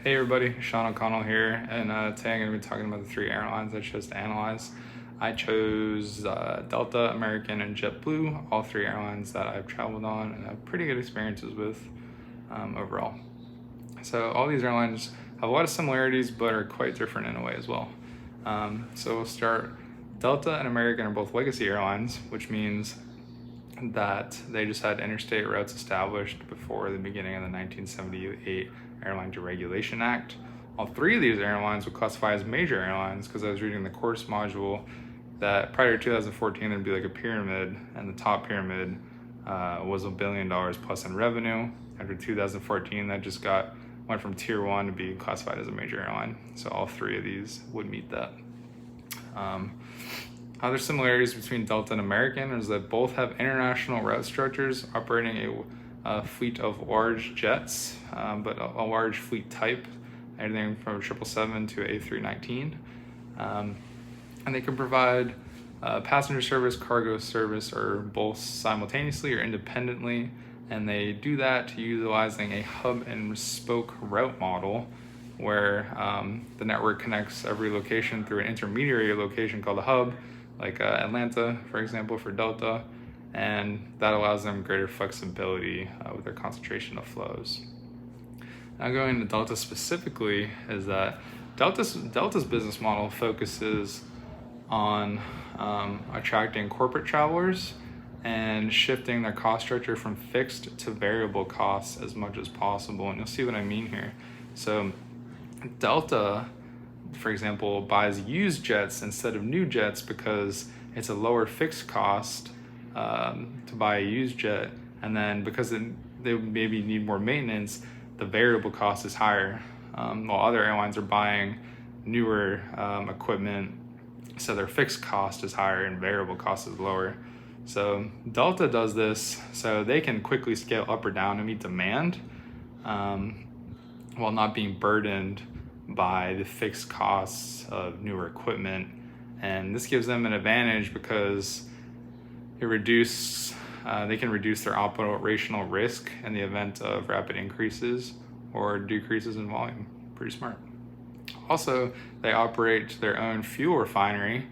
Hey everybody, Sean O'Connell here, and today I'm going to be talking about the three airlines I chose to analyze. I chose Delta, American, and JetBlue, all three airlines that I've traveled on and have pretty good experiences with overall. So all these airlines have a lot of similarities, but are quite different in a way as well. So we'll start. Delta and American are both legacy airlines, which means that they just had interstate routes established before the beginning of the 1978 Airline Deregulation Act. All three of these airlines would classify as major airlines because I was reading the course module that prior to 2014 there'd be like a pyramid, and the top pyramid was $1 billion plus in revenue. After 2014, that just went from tier 1 to being classified as a major airline. So all three of these would meet that. Other similarities between Delta and American is that both have international route structures operating a fleet of large jets, but a large fleet type, everything from a 777 to A319. And they can provide passenger service, cargo service, or both simultaneously or independently. And they do that utilizing a hub and spoke route model where the network connects every location through an intermediary location called a hub, like Atlanta, for example, for Delta, and that allows them greater flexibility with their concentration of flows. Now going to Delta specifically is that Delta's business model focuses on attracting corporate travelers and shifting their cost structure from fixed to variable costs as much as possible, and you'll see what I mean here. So Delta, for example, buys used jets instead of new jets because it's a lower fixed cost to buy a used jet, and then because they maybe need more maintenance, the variable cost is higher, while other airlines are buying newer equipment, so their fixed cost is higher and variable cost is lower. So Delta does this so they can quickly scale up or down to meet demand while not being burdened by the fixed costs of newer equipment. And this gives them an advantage because they can reduce their operational risk in the event of rapid increases or decreases in volume. Pretty smart. Also, they operate their own fuel refinery,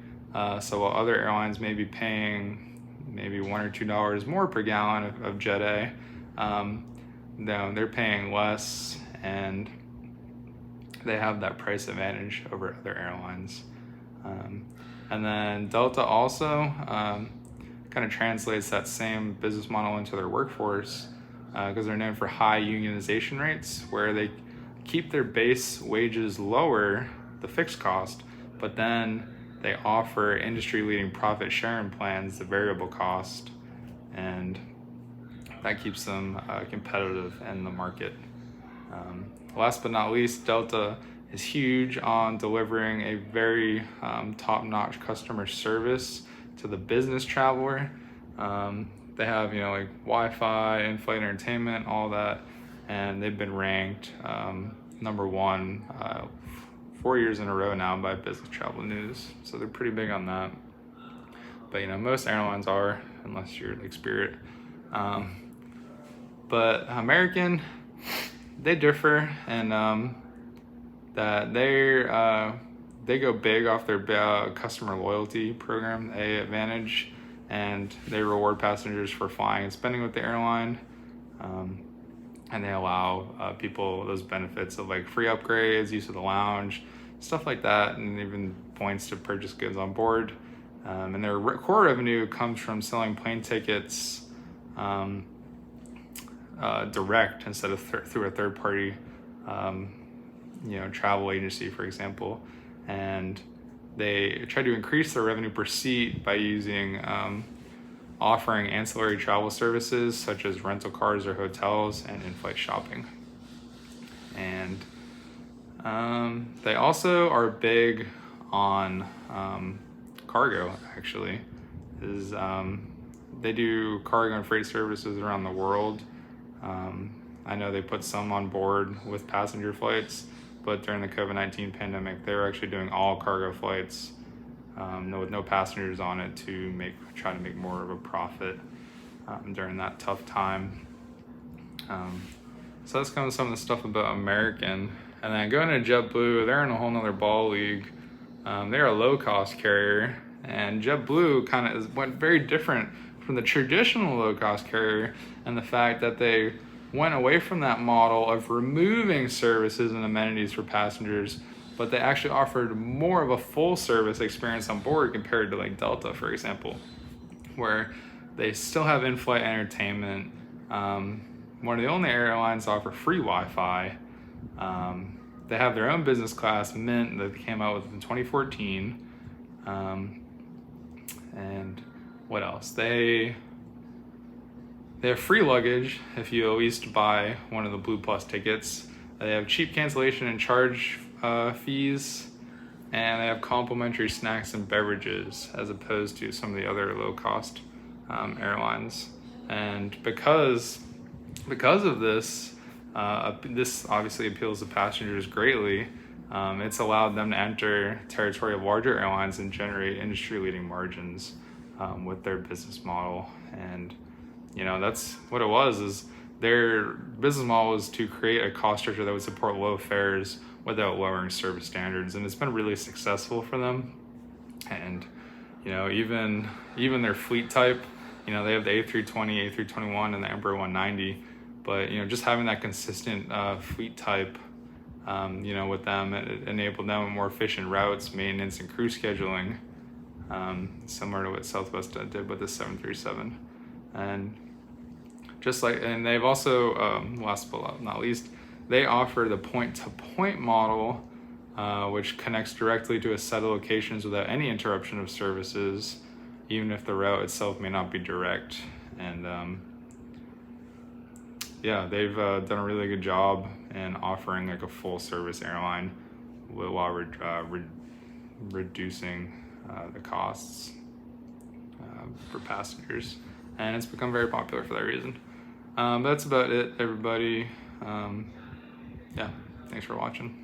so while other airlines may be paying maybe $1 or $2 more per gallon of Jet A, they're paying less, and they have that price advantage over other airlines. And then Delta also kind of translates that same business model into their workforce because they're known for high unionization rates, where they keep their base wages lower, the fixed cost, but then they offer industry-leading profit sharing plans, the variable cost, and that keeps them competitive in the market. Last but not least, Delta is huge on delivering a very top-notch customer service to the business traveler. They have like Wi-Fi, in-flight entertainment, all that, and they've been ranked number 1 4 years in a row now by Business Travel News, so they're pretty big on that. But most airlines are, unless you're like Spirit. But American, they differ, and that they go big off their customer loyalty program, A Advantage, and they reward passengers for flying and spending with the airline, and they allow people those benefits of like free upgrades, use of the lounge, stuff like that, and even points to purchase goods on board. And their core revenue comes from selling plane tickets direct instead of through a third party travel agency, for example. And they try to increase their revenue per seat by offering ancillary travel services such as rental cars or hotels and in-flight shopping. And they also are big on cargo, actually. They do cargo and freight services around the world. I know they put some on board with passenger flights, but during the COVID-19 pandemic, they were actually doing all cargo flights with no passengers on it to try to make more of a profit during that tough time. So that's kind of some of the stuff about American. And then going to JetBlue, they're in a whole nother ball league. They're a low-cost carrier, and JetBlue kind of went very different from the traditional low-cost carrier, and the fact that they went away from that model of removing services and amenities for passengers, but they actually offered more of a full service experience on board compared to like Delta, for example, where they still have in-flight entertainment. One of the only airlines to offer free Wi-Fi. They have their own business class Mint that they came out with in 2014. And what else? They have free luggage if you at least buy one of the Blue Plus tickets. They have cheap cancellation and charge fees, and they have complimentary snacks and beverages as opposed to some of the other low-cost airlines. And because of this, this obviously appeals to passengers greatly. It's allowed them to enter territory of larger airlines and generate industry-leading margins with their business model. And that's what it was, is their business model was to create a cost structure that would support low fares without lowering service standards, and it's been really successful for them. And even their fleet type, they have the A320, A321, and the Embraer 190, but just having that consistent fleet type, with them, it enabled them more efficient routes, maintenance, and crew scheduling, similar to what Southwest did with the 737. And and they've also, last but not least, they offer the point-to-point model, which connects directly to a set of locations without any interruption of services, even if the route itself may not be direct. And they've done a really good job in offering like a full-service airline while reducing the costs for passengers. And it's become very popular for that reason. That's about it, everybody. Thanks for watching.